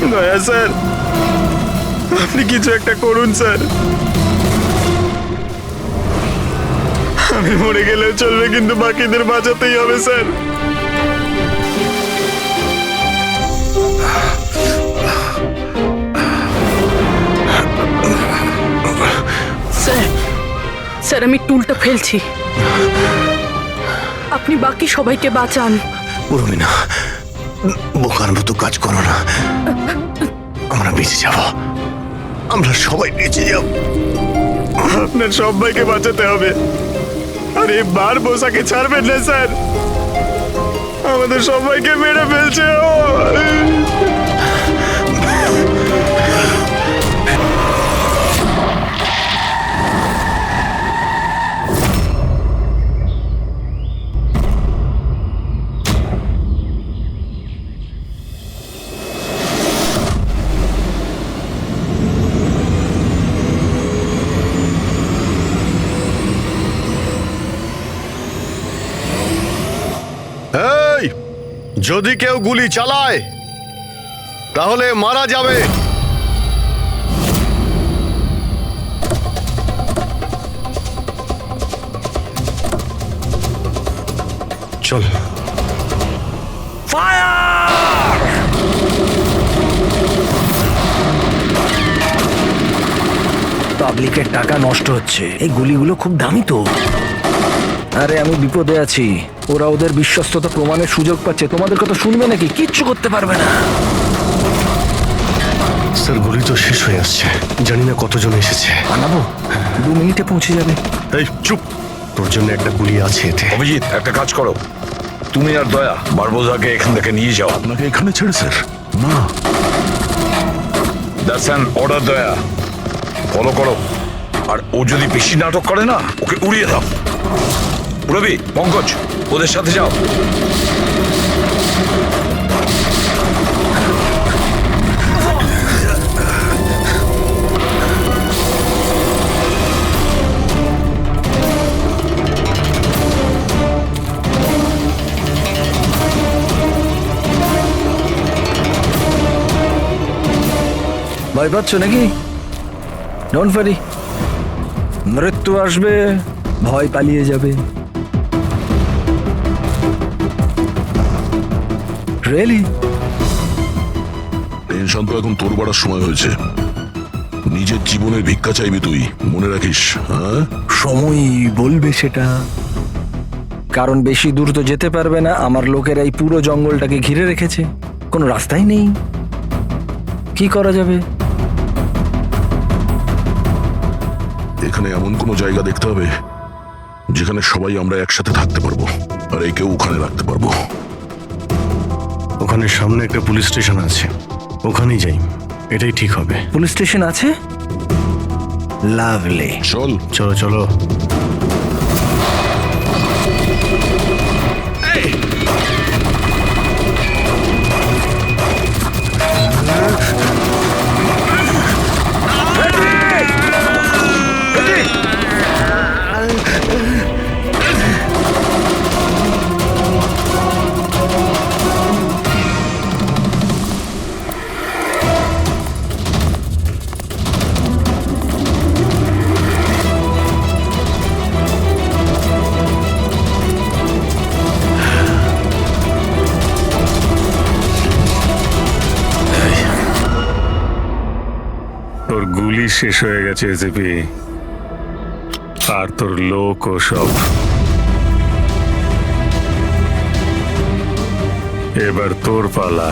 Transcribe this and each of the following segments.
দয়া স্যার, আপনি কিছু একটা করুন স্যার। আমি মরে গেলেও চলবে, কিন্তু বাকিদের বাঁচাতেই হবে স্যার। স্যার, স্যার আমি টুলটা ফেলছি, আপনি বাকি সবাইকে বাঁচান। উর্মিনা, বোকার মতো কাজ করো না। আমরা বেঁচে যাব, আমরা সবাই বেঁচে যাব। আপনার সবাইকে বাঁচাতে হবে, আর এবার বোসাকে ছাড়বেন না স্যার। আমাদের সবাইকে মেরে ফেলছে ও। এই, যদি কেউ গুলি চালায় তাহলে মারা যাবে। চল। পাবলিকের টাকা নষ্ট হচ্ছে, এই গুলিগুলো খুব দামি তো। আরে আমি বিপদে আছি, ওরা ওদের বিশ্বস্ততা প্রমাণের সুযোগ পাচ্ছে। তোমাদের কথা শুনবে নাকি? কিচ্ছু করতে পারবে না। স্যার, গুলি তো শেষ হয়ে আসছে, জানি না কতজন এসেছে। বানাবো, 2 মিনিটে পৌঁছে যাবে। এই চুপ, তোর জন্য একটা গুলি আছে এতে। অভিজিৎ, একটা কাজ করো, তুমি আর দয়া বারবোজাকে এখান থেকে নিয়ে যাও। আপনাকে এখানে ছেড়ে স্যার? না। দ্যাটস অ্যান অর্ডার দয়া, ফলো করো। আর ও যদি বেশি নাটক করে না, ওকে উড়িয়ে দাও। রবি, পঙ্কজ, ওদের সাথে যাও। ভয় পাচ্ছ নাকি? ডোন্ট ওয়ারি, মৃত্যু আসবে, ভয় পালিয়ে যাবে। রিয়েলি? টেনশন তো এখন তোর বাড়ার সময় হয়েছে। নিজের জীবনের ভিক্ষা চাইবি তুই, মনে রাখিস। হ্যাঁ, সময় বলবে সেটা, কারণ বেশি দূর তো যেতে পারবে না। আমার লোকেরা এই পুরো জঙ্গলটাকে ঘিরে রেখেছে, কোনো রাস্তাই নেই। কি করা যাবে? এখানে এমন কোনো জায়গা দেখতে হবে যেখানে সবাই আমরা একসাথে থাকতে পারবো, আর একেও ওখানে রাখতে পারবো। ওখানে সামনে একটা পুলিশ স্টেশন আছে, ওখানেই যাই, এটাই ঠিক হবে। পুলিশ স্টেশন আছে? লাভলি, চল। চলো চলো। তোর গুলি শেষ হয়ে গেছে এসিপি, আর তোর লোক ও সব। এবার তোর পালা।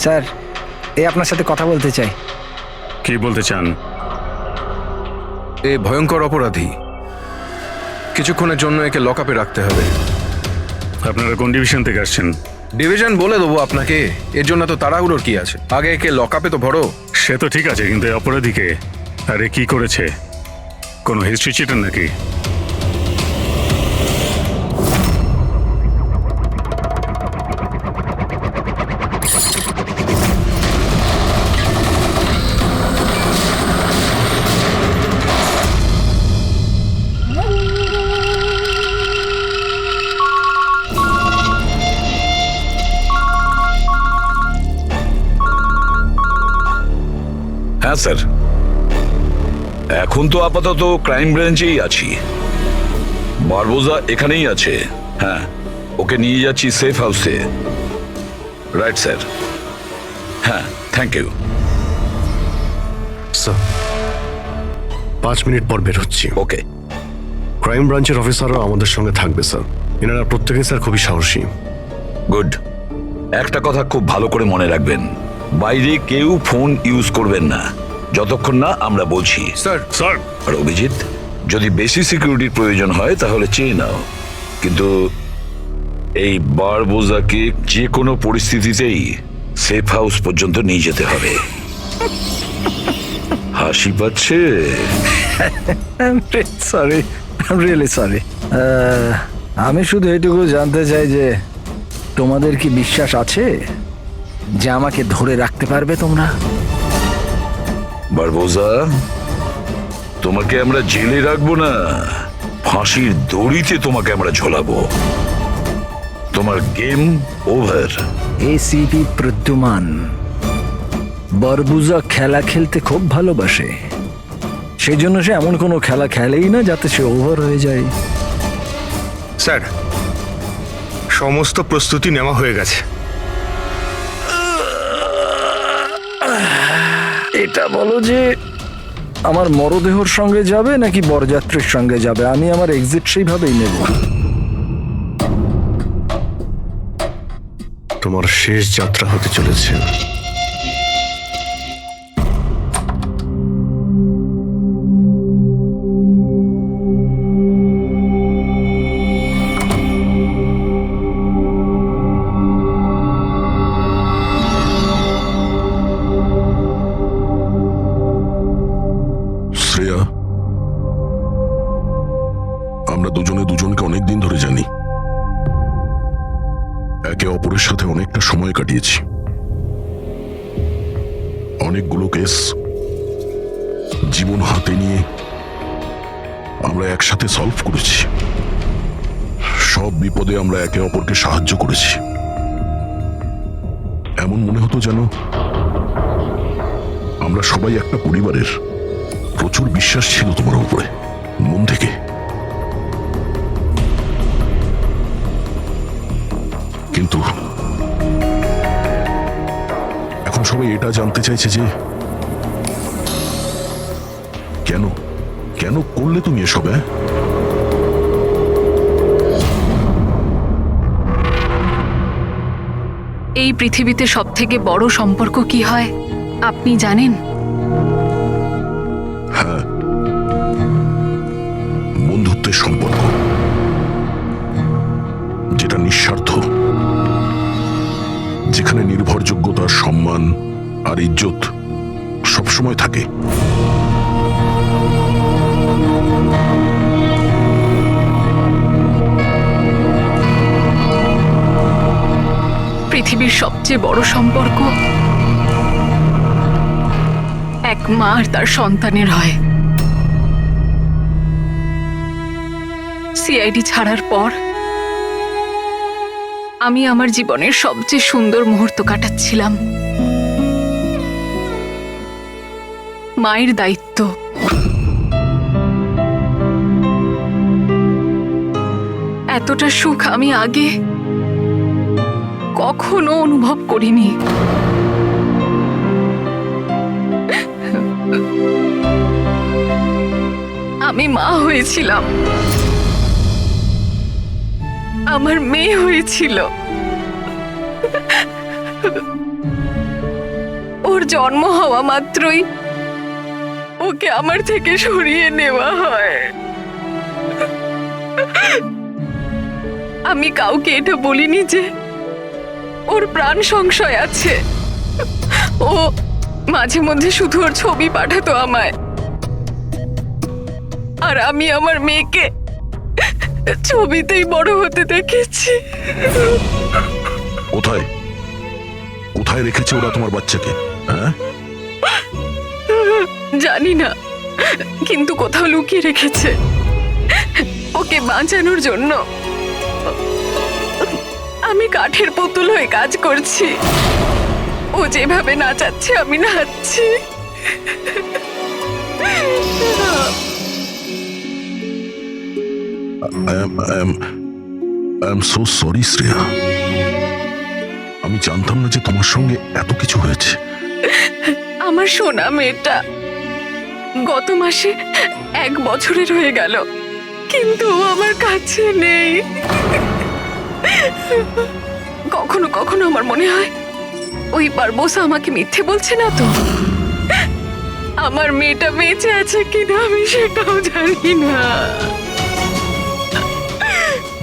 স্যার, এ আপনার সাথে কথা বলতে চাই। কি বলতে চান? এ ভয়ঙ্কর অপরাধী। কিছুক্ষণের জন্য একে লকআপে রাখতে হবে। আপনারা কোন ডিভিশন থেকে আসছেন? ডিভিশন বলে দেবো আপনাকে, এর জন্য তো তাড়াহুড়োর কি আছে? আগে একে লকআপে তো ভরো। সে তো ঠিক আছে, কিন্তু এই অপরাধীকে আরে কি করেছে? কোনো হিস্ট্রি চিটার নাকি? হ্যাঁ স্যার, এখন তো আপাতত ক্রাইম ব্রাঞ্চেই আছি। বারবোজা এখানেই আছে। হ্যাঁ, ওকে নিয়ে যাচ্ছি সেফ হাউসে। Right sir. হ্যাঁ, থ্যাংক ইউ স্যার 5 মিনিট পর বের হচ্ছি। ওকে। ক্রাইম ব্রাঞ্চের অফিসাররা আমাদের সঙ্গে থাকবে স্যার। এনারা প্রত্যেকেই স্যার খুবই সাহসী। গুড। একটা কথা খুব ভালো করে মনে রাখবেন, বাইরে কেউ ফোন ইউজ করবেন না যতক্ষণ না আমরা বলছি। স্যার, স্যার, আর অভিজিৎ, যদি বেশি সিকিউরিটির প্রয়োজন হয় তাহলে চেয়ে নাও, কিন্তু এই বারবোজাকে যে কোনো পরিস্থিতিতেই সেফ হাউস পর্যন্ত নিয়ে যেতে হবে। হাসি পাচ্ছে? Sorry, really sorry. আমি শুধু এইটুকু জানতে চাই যে তোমাদের কি বিশ্বাস আছে যে আমাকে ধরে রাখতে পারবে তোমরা? বারবোজা, তোমাকে আমরা জেলে রাখবো না, ফাঁসির দড়িতে তোমাকে আমরা ঝোলাবো। তোমার গেম ওভার। এসিপি প্রদ্যুমান বারবোজা খেলা খেলতে খুব ভালোবাসে, সেই জন্য সে এমন কোনো খেলা খেলেই না যাতে সে ওভার হয়ে যায়। স্যার, সমস্ত প্রস্তুতি নেওয়া হয়ে গেছে। এটা বলো যে আমার মরদেহর সঙ্গে যাবে নাকি বরযাত্রীর সঙ্গে যাবে? আমি আমার এক্সিট সেইভাবেই নেব। তোমার শেষ যাত্রা হতে চলেছে। শ্রেয়া, আমরা দুজনে দুজনকে অনেক দিন ধরে জানি। একে অপরের সাথে অনেকটা সময় কাটিয়েছি। অনেকগুলো কেস জীবন হাতে নিয়ে আমরা একসাথে সলভ করেছি। সব বিপদে আমরা একে অপরকে সাহায্য করেছি। এমন মনে হতো যেন আমরা সবাই একটা পরিবারের। প্রচুর বিশ্বাস ছিল তোমার উপরে, মন থেকে। কিন্তু এখন সবাই এটা জানতে চাইছে যে কেন কেন করলে তুমি এসব? এই পৃথিবীতে সবথেকে বড় সম্পর্ক কি হয় আপনি জানেন? হ্যাঁ, বন্ধুত্বের সম্পর্ক, যেটা নিঃস্বার্থ, যেখানে নির্ভরযোগ্যতা, সম্মান আর ইজ্জত সবসময় থাকে। পৃথিবীর সবচেয়ে বড় সম্পর্ক এক মা আর তার সন্তানের হয়। সিআইডি ছাড়ার পর আমি আমার জীবনের সবচেয়ে সুন্দর মুহূর্ত কাটাচ্ছিলাম। মায়ের দায়িত্ব, এতটা সুখ আমি আগে কখনো অনুভব করিনি। আমি মা হয়েছিলাম, আমার মেয়ে হয়েছিল। ওর জন্ম হওয়া মাত্রই ওকে ওকে আমার থেকে সরিয়ে নেওয়া হয়। আমি কাউকে এটা বলিনি যে ওর প্রাণ সংশয় আছে। ও মাঝে মধ্যে শুধু ওর ছবি পাঠাতো আমায়, আর আমি আমার মেয়েকে ছবিতেই বড় হতে দেখেছি। কোথায় কোথায় রেখেছে ওরা তোমার বাচ্চাকে? হ্যাঁ, জানি না, কিন্তু কোথাও লুকিয়ে রেখেছে ওকে বাঁচানোর জন্য। আমি কাঠের পুতুল হয়ে কাজ করছি, ও যেভাবে নাচাচ্ছে আমি নাচছি। I am so sorry Shreya. আমি জানতাম না যে তোমার সঙ্গে এত কিছু হয়েছে। আমার সোনা মেয়েটা গত মাসে 1 বছরের হয়ে গেল, কিন্তু ও আমার কাছে নেই। কখনো কখনো আমার মনে হয় ওই বারবোসা আমাকে মিথ্যে বলছে না তো। আমার মেয়েটা বেঁচে আছে কিনা আমি সেটাও জানি না।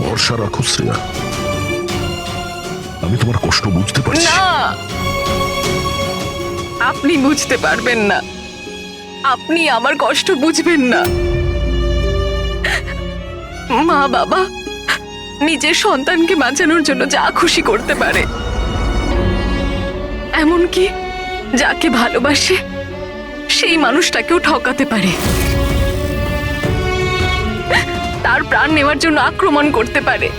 ভরসা রাখো শ্রেয়া, আমি তোমার কষ্ট বুঝতে পারছি। না, আপনি বুঝতে পারবেন না, আপনি আমার কষ্ট বুঝবেন না। মা বাবা নিজের সন্তানকে বাঁচানোর জন্য যা খুশি করতে পারে, এমনকি যাকে ভালোবাসে সেই মানুষটাকেও ঠকাতে পারে, তার প্রাণ নেওয়ার জন্য আক্রমণ করতে পারে।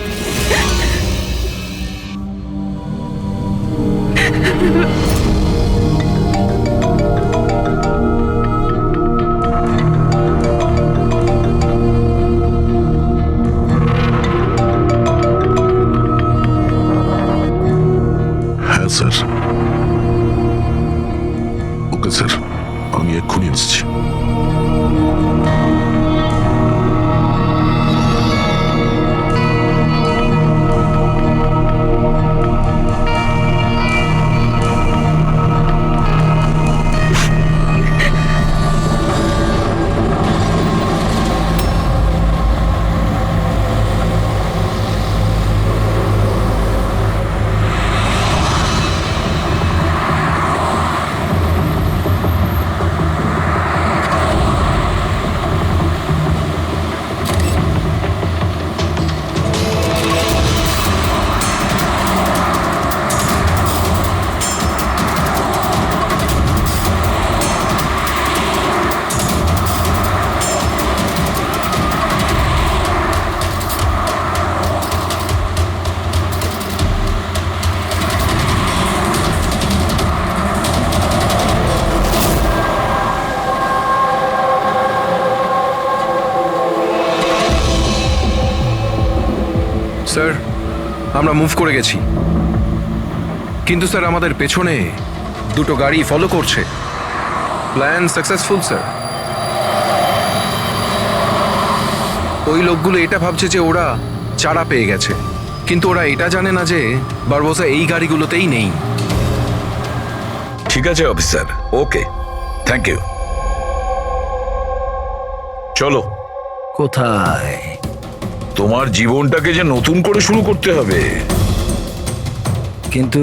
হ্যাঁ স্যার, ওকে স্যার, আমি এক্ষুনি আসছি। স্যার, আমরা মুভ করে গেছি, কিন্তু স্যার আমাদের পেছনে 2টো গাড়ি ফলো করছে। Plan successful sir. ওই লোকগুলো এটা ভাবছে যে ওরা চারা পেয়ে গেছে, কিন্তু ওরা এটা জানে না যে বারবোসা এই গাড়িগুলোতেই নেই। ঠিক আছে অফিসার, ওকে, থ্যাংক ইউ। চলো, কোথায়? তোমার জীবনটাকে যে নতুন করে শুরু করতে হবে। কিন্তু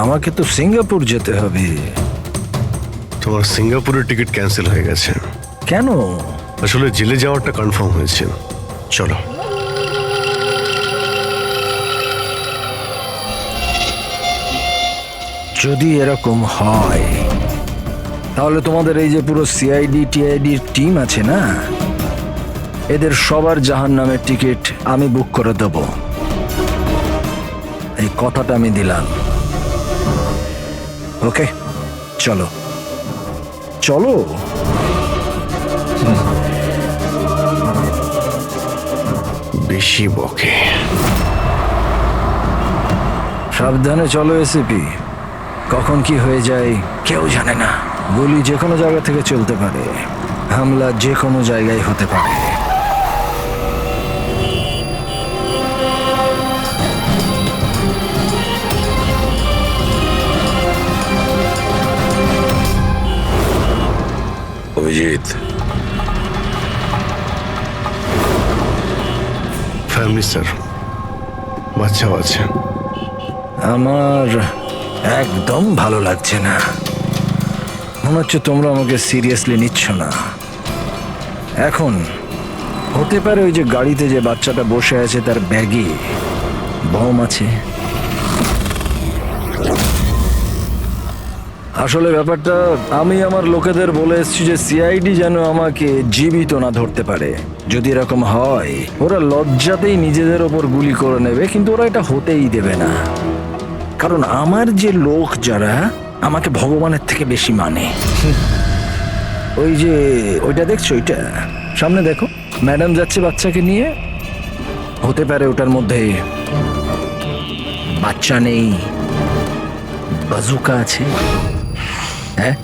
আমাকে তো সিঙ্গাপুর যেতে হবে। তোমার সিঙ্গাপুরের টিকিট ক্যান্সেল হয়ে গেছে। কেন? আসলে জেলে যাওয়াটা কনফার্ম হয়েছে। চলো। যদি এরকম হয় তাহলে তোমাদের এই যে পুরো সিআইডি টিআইডির টিম আছে না, এদের সবার জাহান্নামের টিকিট আমি বুক করে দেব। এই কথাটা আমি দিলাম। ওকে, চলো চলো। বেশি বকে। সাবধানে চলো এসিপি, কখন কি হয়ে যায় কেউ জানে না। গুলি যে কোনো জায়গা থেকে চলতে পারে, হামলা যে কোনো জায়গায় হতে পারে। অভিজিৎ, ফ্যামিলি স্যার, বাচ্চাও আছে। আমার একদম ভালো লাগছে না। মনে হচ্ছে তোমরা আমাকে সিরিয়াসলি নিচ্ছ না। এখন হতে পারে ওই যে গাড়িতে যে বাচ্চাটা বসে আছে তার ব্যাগে বম আছে। আসলে ব্যাপারটা আমি আমার লোকেদের বলে এসেছি যে সিআইডি যেন আমাকে জীবিত না ধরতে পারে। যদি এরকম হয় ওরা লজ্জাতেই নিজেদের ওপর গুলি করে নেবে, কিন্তু ওরা এটা হতেই দেবে না। কারণ আমার যে লোক যারা আমাকে ভগবানের থেকে বেশি মানে। ওই যে ওইটা দেখছো, ওইটা সামনে দেখো, ম্যাডাম যাচ্ছে বাচ্চাকে নিয়ে। হতে পারে ওটার মধ্যে বাচ্চা নেই, বাজুকা আছে। হ্যাঁ,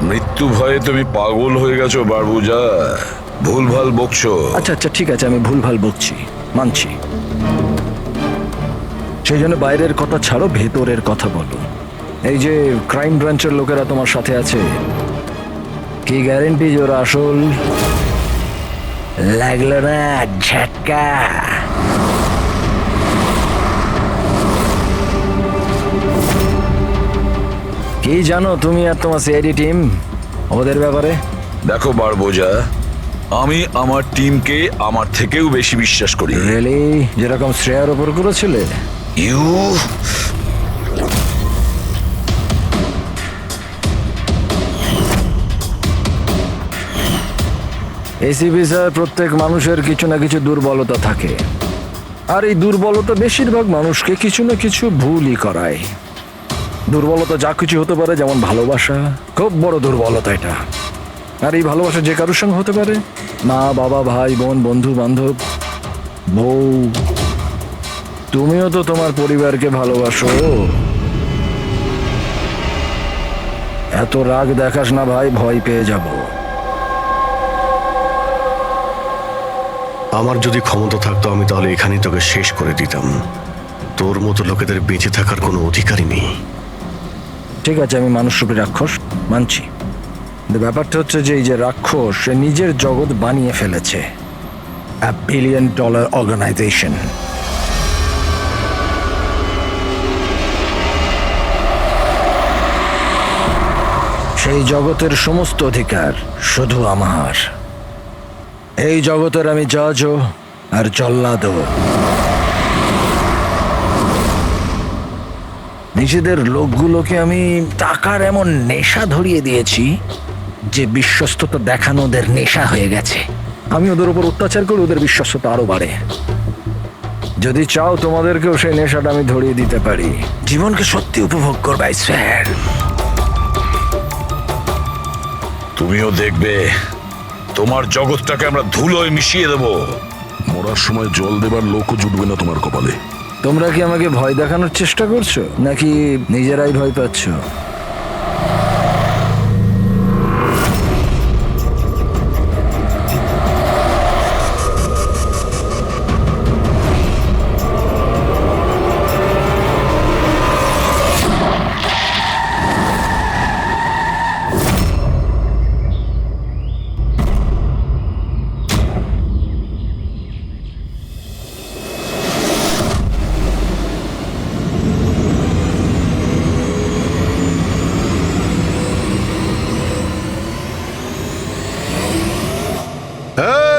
মৃত্যু ভয়ে তুমি পাগল হয়ে গেছো বারবুজা, ভুলভাল বকছো। আচ্ছা আচ্ছা ঠিক আছে, আমি ভুলভাল বকছি, মানছি। সেই জন্য বাইরের কথা ছাড়ো, ভেতরের কথা বলো। এই যে ক্রাইম ব্রাঞ্চের লোকেরা তোমার সাথে আছে, কি গ্যারেন্টি যে ওরা আসল? লাগলো না ঝটকা? কি জানো তুমি আর তোমার সিআইডি টিম ওদের ব্যাপারে? দেখো বারবোজা, আমি আমার টিমকে আমার থেকেও বেশি বিশ্বাস করি। রিয়েলি? যেরকম শ্রেয়ার ওপর করেছিলে? ইউ এসিপি স্যার, প্রত্যেক মানুষের কিছু না কিছু দুর্বলতা থাকে, আর এই দুর্বলতা বেশিরভাগ মানুষকে কিছু না কিছু ভুলই করায়। দুর্বলতা যা কিছু হতে পারে, যেমন ভালোবাসা, খুব বড় দুর্বলতা এটা। আর এই ভালোবাসা যে কারোর সঙ্গে হতে পারে, মা বাবা, ভাই বোন, বন্ধু বান্ধব, বউ। তুমিও তো তোমার পরিবারকে ভালোবাসো। এত রাগ দেখাস না ভাই, ভয় পেয়ে যাব। আমার যদি ক্ষমতা থাকতো আমি তাহলে এখানেই তোকে শেষ করে দিতাম। তোর মতো লোকেদের বেঁচে থাকার কোনো অধিকারই নেই। ঠিক আছে, আমি মানুষরূপী রাক্ষস মানছি। কিন্তু ব্যাপারটা হচ্ছে যে এই যে রাক্ষস, সে নিজের জগৎ বানিয়ে ফেলেছে, $1 billion অর্গানাইজেশন। সেই জগতের সমস্ত অধিকার শুধু আমার। এই জগতের আমি জজও আর জল্লাদও। নিজেদের লোকগুলোকে আমি টাকার এমন নেশা ধরিয়ে দিয়েছি যে বিশ্বস্ততা দেখানো ওদের নেশা হয়ে গেছে। আমি ওদের উপর অত্যাচার করে ওদের বিশ্বস্ততা আরো বাড়ে। যদি চাও তোমাদেরকেও সেই নেশাটা আমি ধরিয়ে দিতে পারি। জীবনকে সত্যি উপভোগ করবে স্যার। তুমিও দেখবে তোমার জগৎটাকে আমরা ধুলোয় মিশিয়ে দেবো। মরার সময় জল দেবার লোকও জুটবে না তোমার কপালে। তোমরা কি আমাকে ভয় দেখানোর চেষ্টা করছো, নাকি নিজেরাই ভয় পাচ্ছ?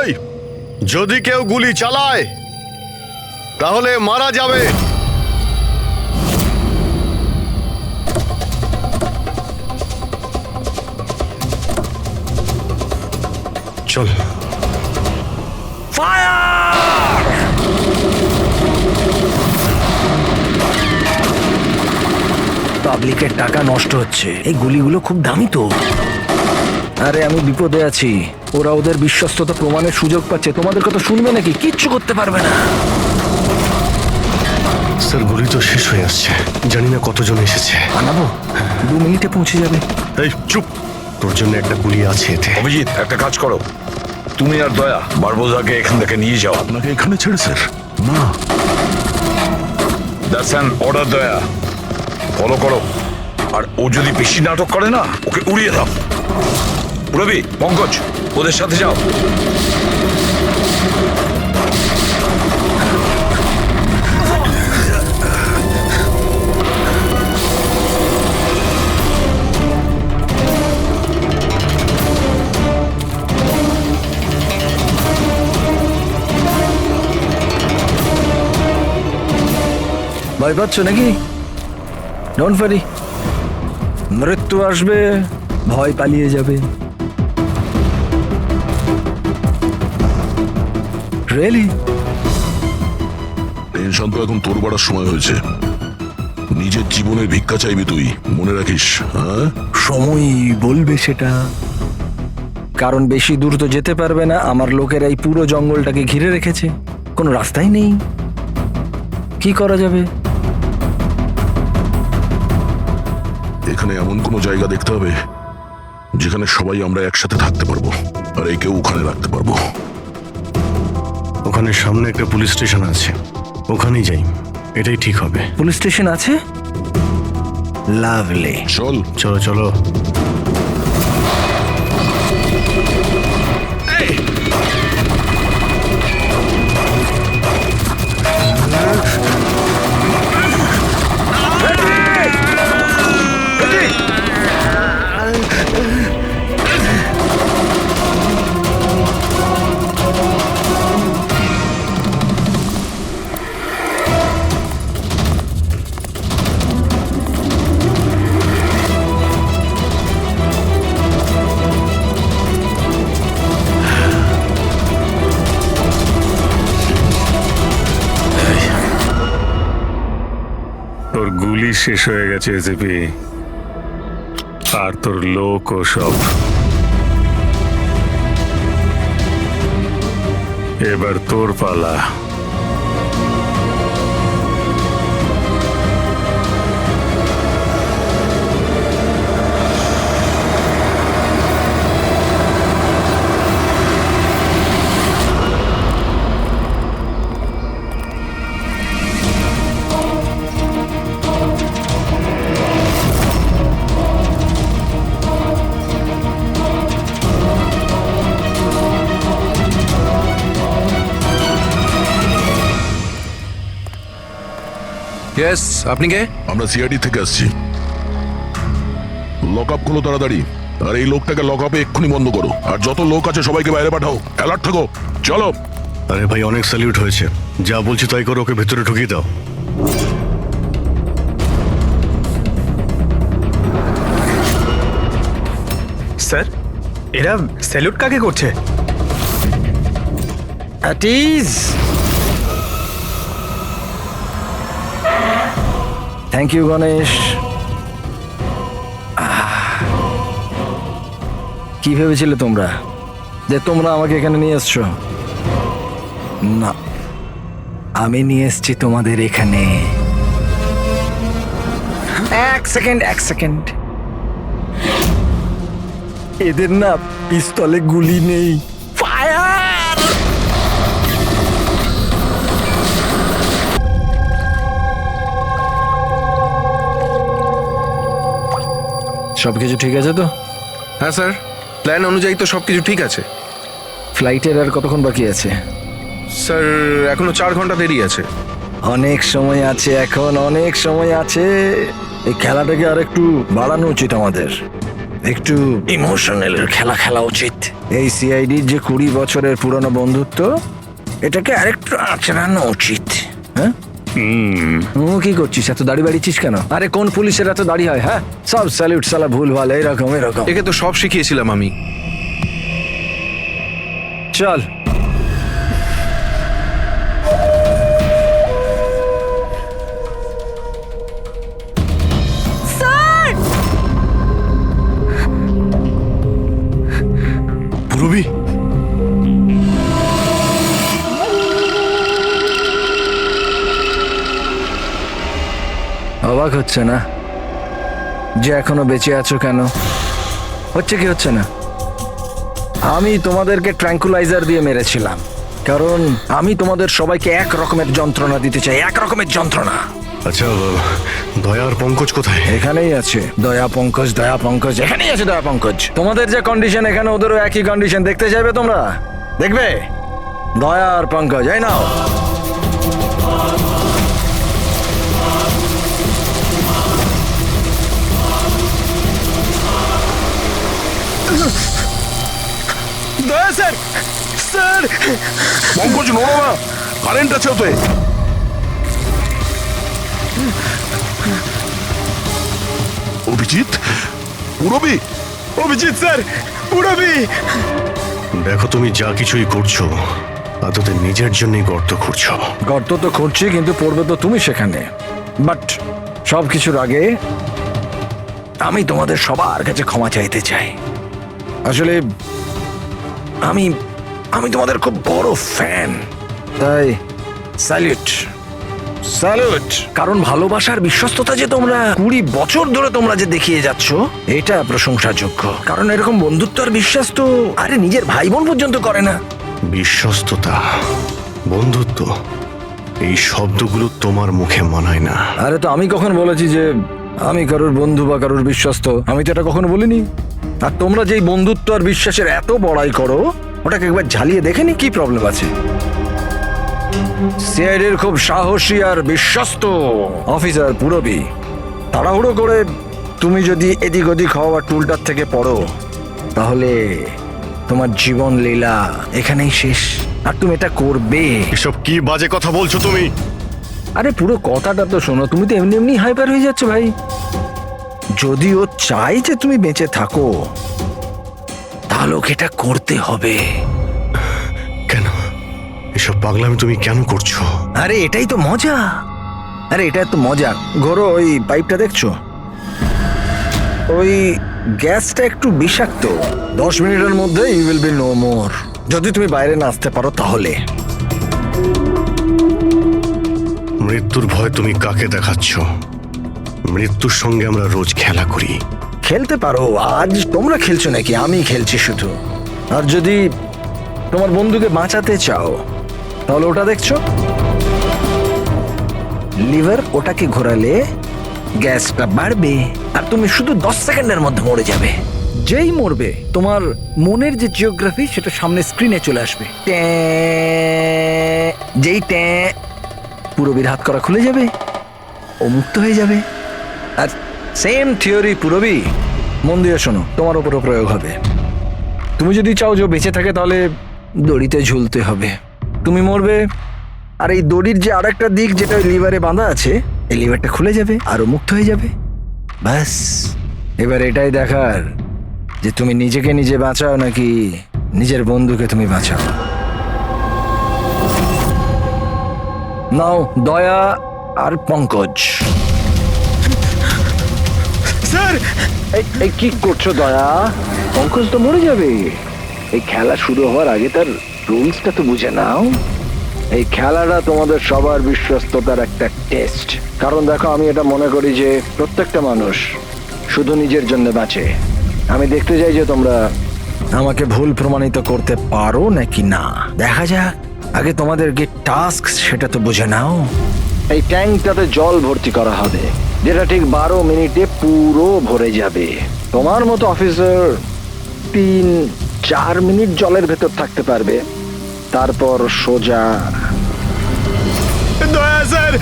এই, যদি কেউ গুলি চালায় তাহলে মারা যাবে। চল। পাবলিকের টাকা নষ্ট হচ্ছে। এই গুলিগুলো খুব দামি তো। আরে আমি বিপদে আছি, ওরা ওদের বিশ্বস্ততা প্রমাণের সুযোগ পাচ্ছে। তোমাদের কথা শুনবে নাকি? কিচ্ছু করতে পারবে না। স্যার, গুলি তো শেষ হয়ে আসছে, জানি না কতজন এসেছে। আনাবো, 2 মিনিটে পৌঁছে যাবে। এই চুপ, তোর জন্য একটা গুলি আছে এতে। অভিজিৎ, একটা কাজ করো, তুমি আর দয়া বারবোজাকে এখান থেকে নিয়ে যাও। আপনাকে এখানে ছেড়ে স্যার? না, দ্যাটস অ্যান অর্ডার দয়া, ফলো করো। আর ও যদি বেশি নাটক করে না, ওকে উড়িয়ে দাও। রবি, পঙ্কজ, ওদের সাথে যাও। ভয় পাচ্ছ নাকি? ডোন্ট ওয়ারি, মৃত্যু আসবে, ভয় পালিয়ে যাবে। রিয়েলি? টেনশন তো এখন তোর বাড়ার সময় হয়েছে। নিজের জীবনের ভিক্ষা চাইবি তুই, মনে রাখিস। হ্যাঁ, সময় বলবে সেটা। কারণ বেশি দূর তো যেতে পারবে না, আমার লোকেরা এই পুরো জঙ্গলটাকে ঘিরে রেখেছে, কোনো রাস্তাই নেই। কি করা যাবে? এখানে এমন কোনো জায়গা দেখতে হবে যেখানে সবাই আমরা একসাথে থাকতে পারবো, আর একেও ওখানে রাখতে পারবো। ওখানে সামনে একটা পুলিশ স্টেশন আছে, ওখানেই যাই, এটাই ঠিক হবে। পুলিশ স্টেশন আছে? লাভলি। চল। চলো চলো। তোর গুলি শেষ হয়ে গেছে এসিপি, আর তোর লোক ও সব। এবার তোর পালা। ইয়েস, আপনি কে? আমরা সিআইডি থেকে আসছি। লক আপ করো তাড়াতাড়ি, আর এই লোকটাকে লক আপে এক্ষুনি বন্ধ করো, আর যত লোক আছে সবাইকে বাইরে পাঠাও। অ্যালার্ট থাকো, চলো। আরে ভাই, অনেক স্যালিউট হয়েছে, যা বলছি তাই করো, ওকে ভেতরে ঢুকিয়ে দাও। স্যার, এরা স্যালুট কাকে করছে? Thank you Ganesh. কি ভেবেছিলে তোমরা যে তোমরা আমাকে এখানে নিয়ে এসছো? না, আমি নিয়ে এসছি তোমাদের এখানে। এক সেকেন্ড। এদের না পিস্তলে গুলি নেই। ফায়ার! সবকিছু ঠিক আছে তো? হ্যাঁ স্যার, প্ল্যান অনুযায়ী তো সবকিছু ঠিক আছে। ফ্লাইটের আর কতক্ষণ বাকি আছে? স্যার, এখনো 4 ঘন্টা দেরি আছে। অনেক সময় আছে, এখন অনেক সময় আছে। এই খেলাটাকে আর একটু বাড়ানো উচিত আমাদের, একটু ইমোশনাল খেলা উচিত। এই সিআইডির যে 20 বছরের পুরনো বন্ধুত্ব, এটাকে আরেকটু আচড়ানো উচিত। হ্যাঁ, কি করছিস? এত দাড়ি বাড়িছিস কেন? আরে কোন পুলিশের এত দাড়ি হয়? হ্যাঁ, সব স্যালিউট সালা ভুল ভাল, এরকম। একে তো সব শিখিয়েছিলাম আমি। চল। পুরবি, অবাক হচ্ছে না যে এখনো বেঁচে আছো? কেন হচ্ছে কি হচ্ছে না? আমি তোমাদেরকে ট্র্যাঙ্কুলাইজার দিয়ে মেরেছিলাম, কারণ আমি তোমাদের সবাইকে এক রকমের যন্ত্রণা দিতে চাই, এক রকমের যন্ত্রণা। আচ্ছা, দয়া আর পঙ্কজ কোথায়? এখানেই আছে দয়া পঙ্কজ এখানেই আছে দয়া পঙ্কজ। তোমাদের যে কন্ডিশন এখানে ওদেরও একই কন্ডিশন। দেখতে চাইবে তোমরা? দেখবে? দয়া আর পঙ্কজ, এই নাও। দয়া স্যার, স্যার পঙ্কজ নড়ো না, কারেন্ট আছে ওতে। অভিজিৎ, পুরবি, অভিজিৎ স্যার, পুরবি। দেখো, তুমি যা কিছুই করছো আদতে নিজের জন্যই গর্ত খুঁড়ছো। গর্ত তো খুঁড়ছি, কিন্তু পড়বে তো তুমি সেখানে। বাট সব কিছুর আগে আমি তোমাদের সবার কাছে ক্ষমা চাইতে চাই। আসলে আমি আমি তোমাদের খুব বড় ফ্যান, তাই স্যালুট স্যালুট। কারণ ভালোবাসার বিশ্বস্ততা যে তোমরা 20 বছর ধরে তোমরা যে দেখিয়ে যাচ্ছ, এটা প্রশংসাযোগ্য। কারণ এরকম বন্ধুত্ব আর বিশ্বাস তো আরে নিজের ভাই বোন পর্যন্ত করে না। বিশ্বস্ততা, বন্ধুত্ব, এই শব্দগুলো তোমার মুখে মানায় না। আরে তো আমি কখন বলেছি যে আমি কারোর বন্ধু বা কারোর বিশ্বস্ত? আমি তো এটা কখনো বলিনি। আর তোমরা যেই বন্ধুত্ব আর বিশ্বাসের এত বড়াই করো, ওটাকে একবার ঝালিয়ে দেখেনি কি প্রবলেম আছে? সিআইডির খুব সাহসী আর বিশ্বস্ত অফিসার পুরবি, তাড়াহুড়ো করে তুমি যদি এদিক ওদিক হওয়া টুলটার থেকে পড়ো, তাহলে তোমার জীবন লীলা এখানেই শেষ। আর তুমি এটা করবে। এসব কি বাজে কথা বলছো তুমি? আরে পুরো কথাটা তো শোনো। তুমি তো এমনি এমনি হাইপার হয়ে যাচ্ছ ভাই। যদি ও চাই যে তুমি বেঁচে থাকো, তাহলে ওকে এটা করতে হবে। কেন এসব পাগলামি তুমি কেন করছো? আরে এটাই তো মজা। আরে এটা তো মজা। ঘোরো, ওই পাইপটা দেখছো? ওই গ্যাসটা একটু বিষাক্ত। 10 মিনিটের মধ্যে you will be no more. যদি তুমি বাইরে না আসতে পারো তাহলে। মৃত্যুর ভয় তুমি কাকে দেখাচ্ছ? মৃত্যুর সঙ্গে আমরা রোজ খেলা করি। খেলতে পারো, আজ তোমরা খেলছো নাকি? আমি খেলছি শুধু। আর যদি তোমার বন্ধুকে বাঁচাতে চাও, তাহলে ওটা দেখছো লিভার, ওটাকে ঘোরালে গ্যাসটা বাড়বে আর তুমি শুধু 10 সেকেন্ডের মধ্যে মরে যাবে। যেই মরবে, তোমার মনের যে জিওগ্রাফি সেটা সামনে স্ক্রিনে চলে আসবে। যেই পুরবীর হাত করা খুলে যাবে, ও মুক্ত হয়ে যাবে। আর সেম থিওরি পুরবি, মন দিয়ে শোনো, তোমার উপরও প্রয়োগ হবে। তুমি যদি চাও যে ও বেঁচে থাকে, তাহলে দড়িতে ঝুলতে হবে। তুমি মরবে, আর এই দড়ির যে আরেকটা দিক যেটা ওই লিভারে বাঁধা আছে, এই লিভারটা খুলে যাবে আর ও মুক্ত হয়ে যাবে। ব্যাস, এবার এটাই দেখার যে তুমি নিজেকে নিজে বাঁচাও নাকি নিজের বন্ধুকে তুমি বাঁচাও। নাও দয়া আর পঙ্কজ। স্যার, এই কি করছো দয়া? পঙ্কজ তো মরে যাবে। এই খেলা শুরু হওয়ার আগে তার রুলসটা তো বুঝে নাও। এই খেলাটা তোমাদের সবার বিশ্বস্ততার একটা টেস্ট। কারণ দেখো, আমি এটা মনে করি যে প্রত্যেকটা মানুষ শুধু নিজের জন্য বাঁচে। আমি দেখতে চাই যে তোমরা আমাকে ভুল প্রমাণিত করতে পারো নাকি না। দেখা যাক। আগে তোমাদেরকে টাস্ক সেটা তো বুঝে নাও। এই ট্যাঙ্কটাতে জল ভর্তি করা হবে, যেটা ঠিক 12 মিনিটে পুরো ভরে যাবে। তোমার মতো অফিসার 3-4 মিনিট জলের ভেতর থাকতে পারবে, তারপর সোজা। দয়া স্যার,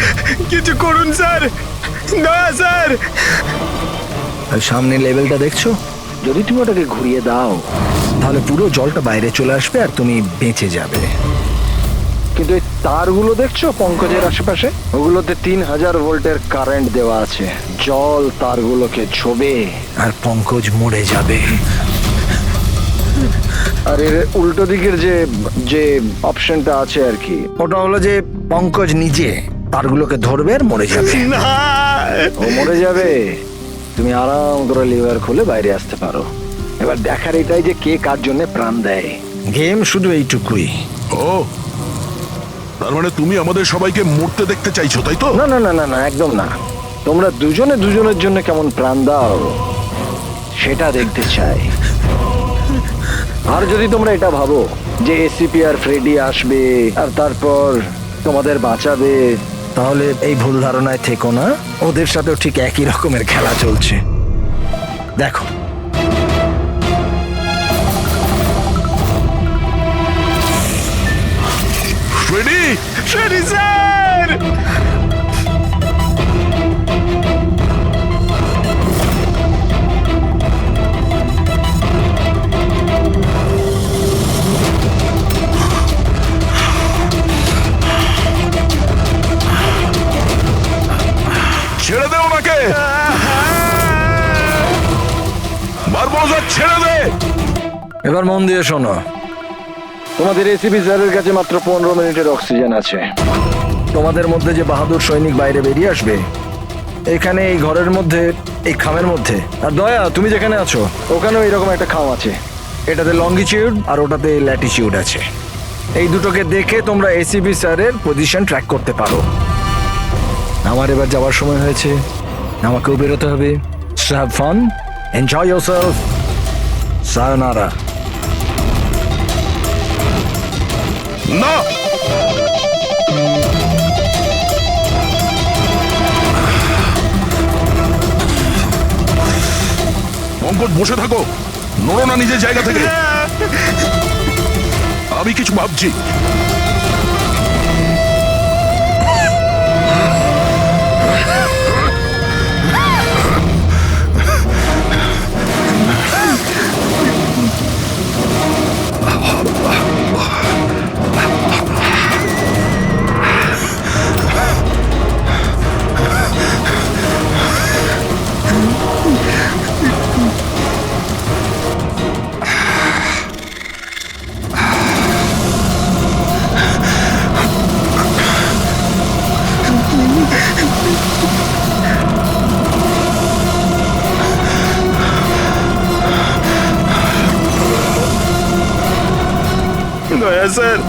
কিছু করুন স্যার, দয়া স্যার। আর সামনে লেভেলটা দেখছো? যদি তুমি ওটাকে ঘুরিয়ে দাও, তাহলে পুরো জলটা বাইরে চলে আসবে আর তুমি বেঁচে যাবে। কিন্তু এই তারগুলো দেখছো পঙ্কজের আশেপাশে, ওগুলোতে 3000 ভোল্টের কারেন্ট দেওয়া আছে। জল তারগুলোকে ছোবে আর পঙ্কজ মরে যাবে। আর এর উল্টো দিকের যে যে অপশনটা আছে আর কি, ওটা হলো যে পঙ্কজ নিজে তারগুলোকে ধরবে আর মরে যাবে। না, ও মরে যাবে, তুমি আরাম করে লিভার খুলে বাইরে আসতে পারো। এবার দেখার এটাই যে কে কার জন্য প্রাণ দেয়। গেম শুধু এইটুকুই। ও, তার মানে তুমি আমাদের সবাইকে মরতে দেখতে চাইছো, তাই তো? না না না না না, একদম না। তোমরা দুজনে দুজনের জন্য কেমন প্রাণ দাও সেটা দেখতে চাই। আর যদি তোমরা এটা ভাবো যে এসিপি আর ফ্রেডি আসবে আর তারপর তোমাদের বাঁচাবে, তাহলে এই ভুল ধারণায় থেকো না, ওদের সাথেও ঠিক একই রকমের খেলা চলছে। দেখো, রেডি? Ready sir. ছেড়ে দে ওনাকে, বারবোজা ছেড়ে দে। এবার মন দিয়ে শোনো। তোমাদের এসিপি স্যারের কাছে মাত্র 15 মিনিটের অক্সিজেন আছে। তোমাদের মধ্যে যে বাহাদুর সৈনিক বাইরে বেরিয়ে আসবে, এখানে এই ঘরের মধ্যে, এই খামের মধ্যে। আর দয়া, তুমি যেখানে আছো ওখানেও এরকম একটা খাম আছে। এটাতে লঙ্গিটিউড আর ওটাতে ল্যাটিটিউড আছে। এই দুটোকে দেখে তোমরা এসিপি স্যারের পজিশন ট্র্যাক করতে পারো। আমার এবার যাওয়ার সময় হয়েছে, আমাকেও বেরোতে হবে। Have fun, enjoy yourself, সায়োনারা। না, পঙ্কজ বসে থাকো, নড়ো না নিজের জায়গা থেকে। আমি কিছু ভাবছি। দয়া স্যার,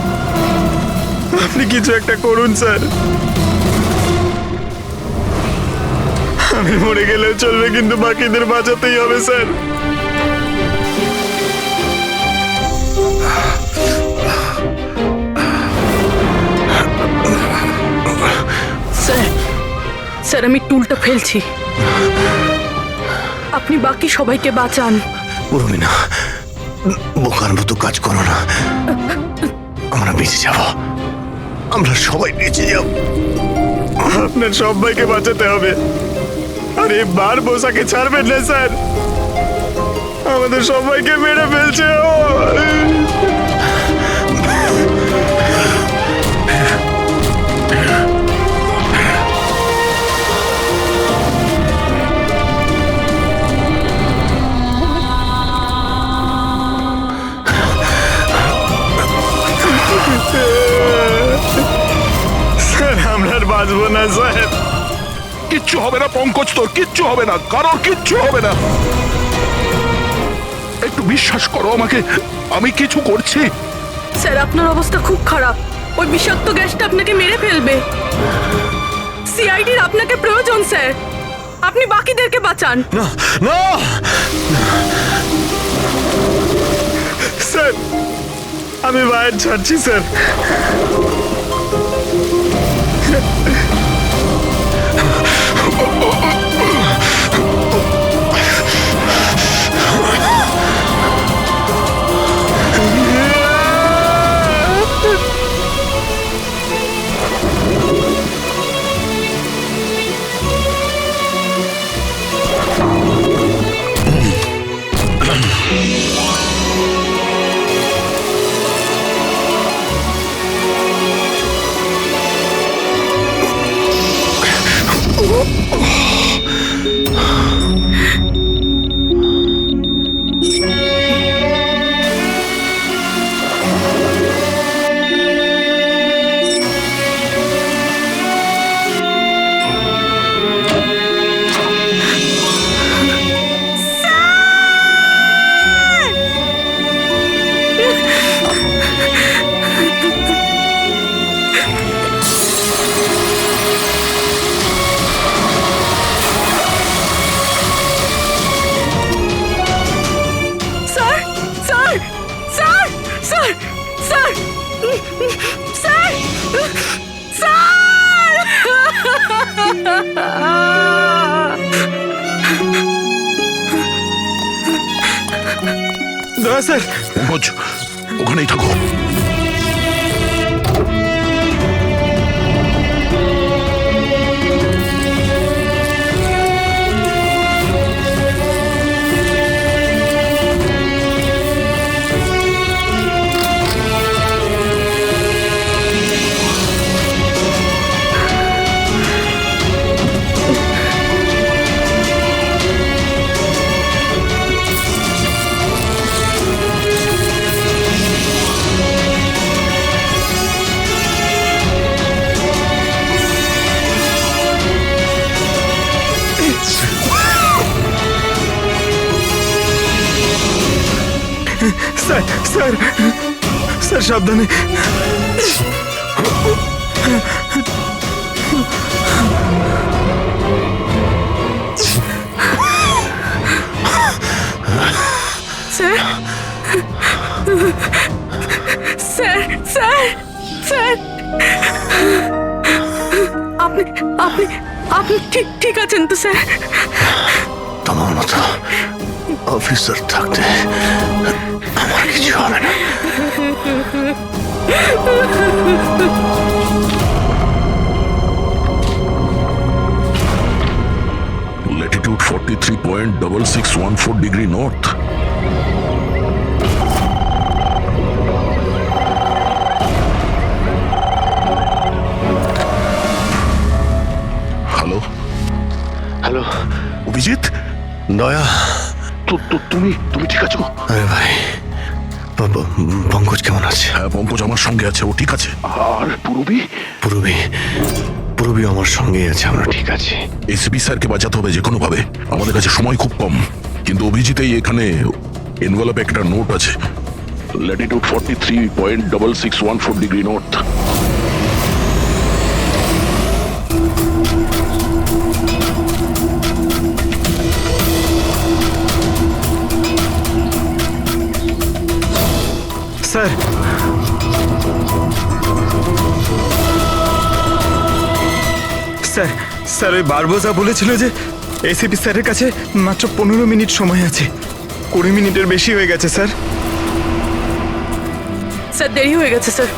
আপনি কিছু একটা করুন স্যার। আমি মরে গেলেও চলবে, কিন্তু বাকিদের বাঁচাতেই হবে স্যার। স্যার, স্যার আমি টুলটা ফেলছি, আপনি বাকি সবাইকে বাঁচান। উর্মিনা, বোকার মতো কাজ করো না। আমরা বেঁচে যাব, আমরা সবাই বেঁচে যাব। আপনার সবাইকে বাঁচাতে হবে। আর এই বার বোসাকে ছাড়বেন না স্যার, আমাদের সবাইকে মেরে ফেলছে ও। স্যার আমরা আর বাঁচবো না স্যার। কিচ্ছু হবে না পঙ্কজ, তোর কিচ্ছু হবে না, কারোর কিচ্ছু হবে না। একটু বিশ্বাস করো আমাকে, আমি কিছু করছি। স্যার আপনার অবস্থা খুব খারাপ, ওই বিষাক্ত গ্যাসটা আপনাকে মেরে ফেলবে। সিআইডির আপনাকে প্রয়োজন স্যার, আপনি বাকিদেরকে বাঁচান। না না, স্যার আমি বাইরে ছাড়ছি স্যার। দয়া স্যার, পঙ্কজ, ওখানেই থাকো। স্যার, স্যার, স্যার সাবধানে। স্যার স্যার স্যার স্যার আপনি আপনি আপনি ঠিক ঠিক আছেন তো স্যার? তোমার মতো অফিসার থাকতে আমার কিছু হবে না। Latitude 43.6614 degree north. Hello hello Abhijit, দয়া, তুমি তুমি ঠিক আছো? আরে ভাই, পঙ্কজ কেমন আছে? হ্যাঁ, পঙ্কজ আমার সঙ্গে আছে, ও ঠিক আছে। আর পূরবী? পূর্বী পূর্বী আমার সঙ্গেই আছে, আমরা ঠিক আছি। এসপি স্যারকে বাঁচাতে হবে যে কোনো ভাবে। আমাদের কাছে সময় খুব কম, কিন্তু অভিজিতেই এখানে এনভেলপে একটা নোট আছে, Latitude 43.6614 degree north. Sir, sir, sir ওই বারবোজা বলেছিল যে এসিপি স্যারের কাছে মাত্র 15 মিনিট সময় আছে। 20 মিনিটের বেশি হয়ে গেছে স্যার। স্যার দেরি হয়ে গেছে স্যার।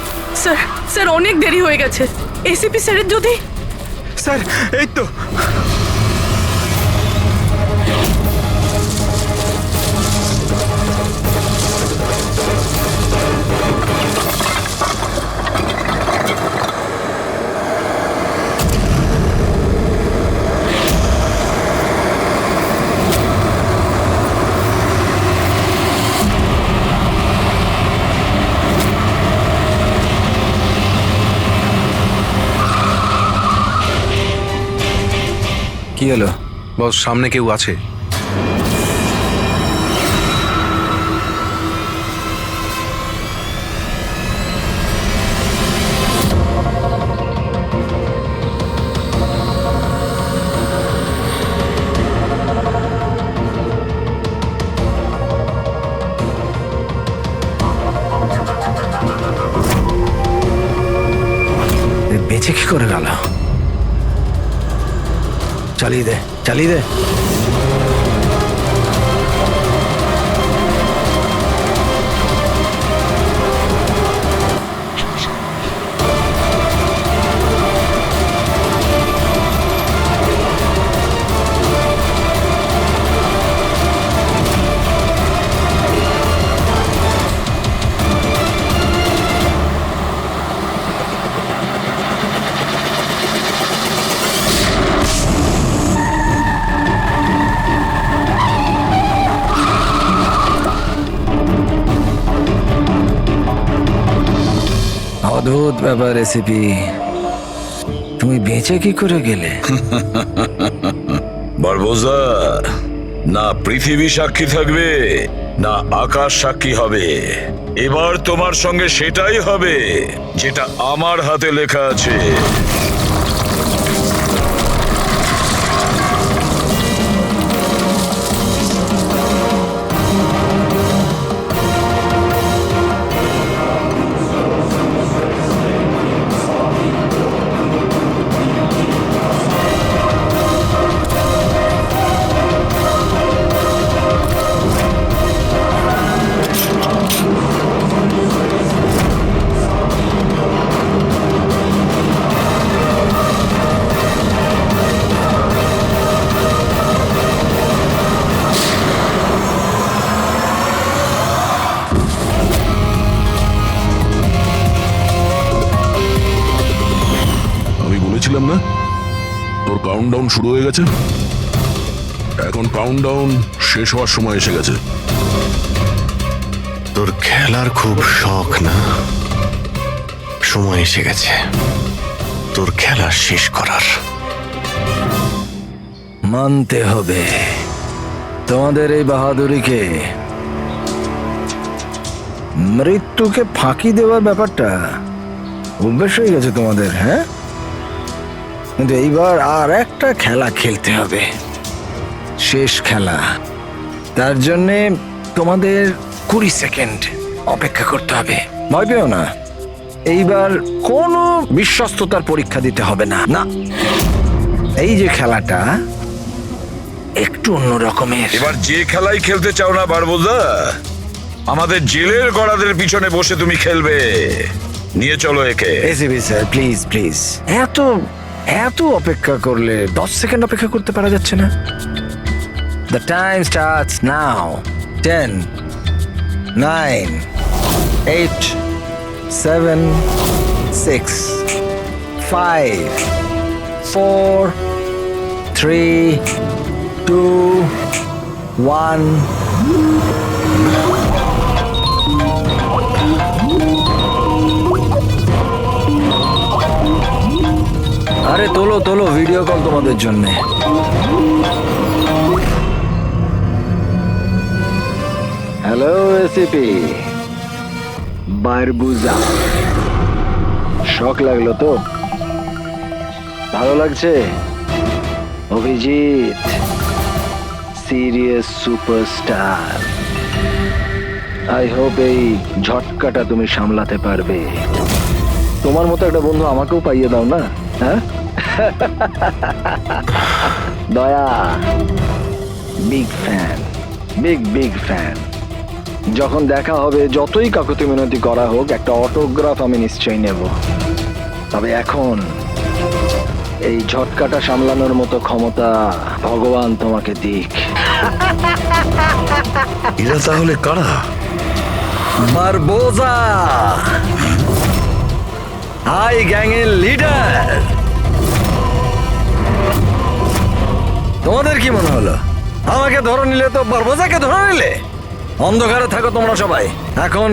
স্যার স্যার অনেক দেরি হয়ে গেছে। এসিপি স্যারের যদি স্যার এই তো। কি হলো? বস, সামনে কেউ আছে। বেঁচে কি করে গেল? চালিয়ে দে, চালিয়ে দে। অদ্ভুত ব্যাপার রেসিপি, তুমি বেঁচে কি করে গেলে? বারবোজা, না পৃথিবী সাক্ষী থাকবে না আকাশ সাক্ষী হবে। এবার তোমার সঙ্গে সেটাই হবে যেটা আমার হাতে লেখা আছে। কাউন্টডাউন শুরু হয়ে গেছে। এখন কাউন্টডাউন শেষ হওয়ার সময় এসে গেছে। তোর খেলার খুব শখ না? সময় এসে গেছে তোর খেলা শেষ করার। মানতে হবে তোমাদের এই বাহাদুরিকে। মৃত্যুকে ফাঁকি দেওয়ার ব্যাপারটা অভ্যেস হয়ে গেছে তোমাদের, হ্যাঁ? কিন্তু এইবার আর একটা খেলা খেলতে হবে, শেষ খেলা। তার জন্যে তোমাদের 20 সেকেন্ড অপেক্ষা করতে হবে। ভয় পেও না, এইবার কোনো বিশ্বস্ততার পরীক্ষা দিতে হবে না। না, এই যে খেলাটা একটু অন্য রকমের। এবার যে খেলাই খেলতে চাও না বারবোজা, আমাদের জেলের গড়াদের পিছনে বসে তুমি খেলবে। নিয়ে চলো একে। এসিবি স্যার, প্লিজ প্লিজ, এত এত অপেক্ষা করলে 10 সেকেন্ড অপেক্ষা করতে পারা যাচ্ছে না? The time starts now. 10, 9, 8, 7, 6, 5, 4, 3, 2, 1. আরে তোলো তোলো, ভিডিও কল তোমাদের জন্য। হ্যালো এসিপি বারবুজা, শখ লাগলো তো? ভালো লাগছে? Abhijit serious superstar, I hope এই ঝটকাটা তুমি সামলাতে পারবে। তোমার মতো একটা বন্ধু আমাকেও পাইয়ে দাও না, হ্যাঁ? দয়া বিগ ফ্যান, বিগ ফ্যান। যখন দেখা হবে, যতই কাকুতি মিনতি করা হোক, একটা অটোগ্রাফ আমি নিশ্চয়ই নেব। তবে এখন এই ঝটকাটা সামলানোর মতো ক্ষমতা ভগবান তোমাকে দিক। এরা তাহলে কারা? বারবোজা, হাই গ্যাংয়ের লিডার। তোমাদের কি মনে হলো আমাকে ধরে নিলে তো বারবোজাকে ধরে নিলে? অন্ধকারে থাকো তোমরা সবাই। এখন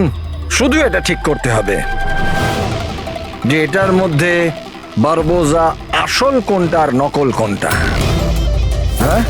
শুধু এটা ঠিক করতে হবে যে এটার মধ্যে বারবোজা আসল কোনটা আর নকল কোনটা, হ্যাঁ?